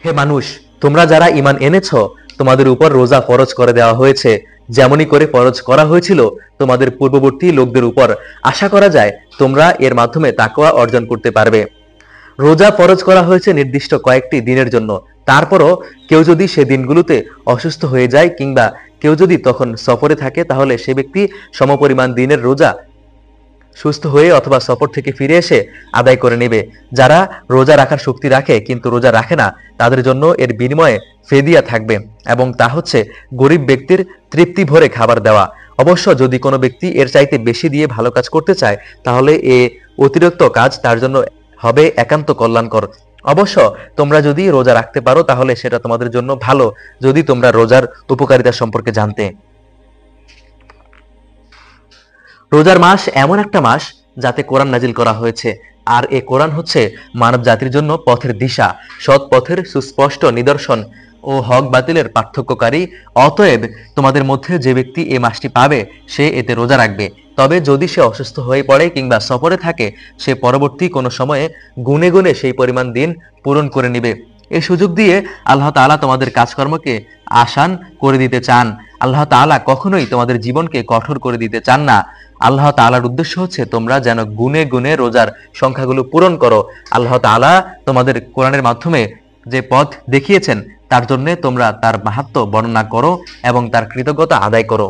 হে মানুষ, তোমরা যারা ঈমান এনেছ, তোমাদের উপর রোজা ফরজ করে দেওয়া হয়েছে, যেমনই করে ফরজ করা হয়েছিল তোমাদের পূর্ববর্তী লোকদের উপর। আশা করা যায় তোমরা এর মাধ্যমে তাকওয়া অর্জন করতে পারবে। রোজা ফরজ করা হয়েছে নির্দিষ্ট কয়েকটি দিনের জন্য। তারপরও কেউ যদি সে দিনগুলোতে অসুস্থ হয়ে যায় কিংবা কেউ যদি তখন সফরে থাকে, তাহলে সে ব্যক্তি সমপরিমাণ দিনের রোজা সুস্থ হয়ে অথবা সফর থেকে ফিরে এসে আদায় করে নেবে। যারা রোজা রাখার শক্তি রাখে কিন্তু রোজা রাখে না, তাদের জন্য এর বিনিময়ে ফেদিয়া থাকবে, এবং তা হচ্ছে গরিব ব্যক্তির তৃপ্তি ভরে খাবার দেওয়া। অবশ্য যদি কোনো ব্যক্তি এর চাইতে বেশি দিয়ে ভালো কাজ করতে চায়, তাহলে এ অতিরিক্ত কাজ তার জন্য হবে একান্ত কল্যাণকর। অবশ্য তোমরা যদি রোজা রাখতে পারো তাহলে সেটা তোমাদের জন্য ভালো, যদি তোমরা রোজার উপকারিতা সম্পর্কে জানতে। রোজার মাস এমন একটা মাস যাতে কোরআন নাজিল করা হয়েছে, আর এ কোরআন হচ্ছে মানব জাতির জন্য পথের দিশা, সৎ পথের সুস্পষ্ট নিদর্শন ও হক বাতিলের পার্থক্যকারী। অতএব তোমাদের মধ্যে যে ব্যক্তি এই মাসটি পাবে সে এতে রোজা রাখবে। তবে যদি সে অসুস্থ হয়ে পড়ে কিংবা সফরে থাকে, সে পরবর্তী কোনো সময়ে গুনে গুনে সেই পরিমাণ দিন পূরণ করে নেবে। এই সুযোগ দিয়ে আল্লাহ তাআলা তোমাদের কাজকর্মকে আসান করে দিতে চান। আল্লাহ তাআলা কখনোই তোমাদের জীবনকে কঠোর করে দিতে চান না। আল্লাহ তাআলার উদ্দেশ্য হচ্ছে তোমরা যেন গুনে গুনে রোজার সংখ্যাগুলো পূরণ করো। আল্লাহ তাআলা তোমাদের কোরআনের মাধ্যমে যে পথ দেখিয়েছেন, তার জন্য তোমরা তার মাহাত্ম্য বর্ণনা করো এবং তার কৃতজ্ঞতা আদায় করো।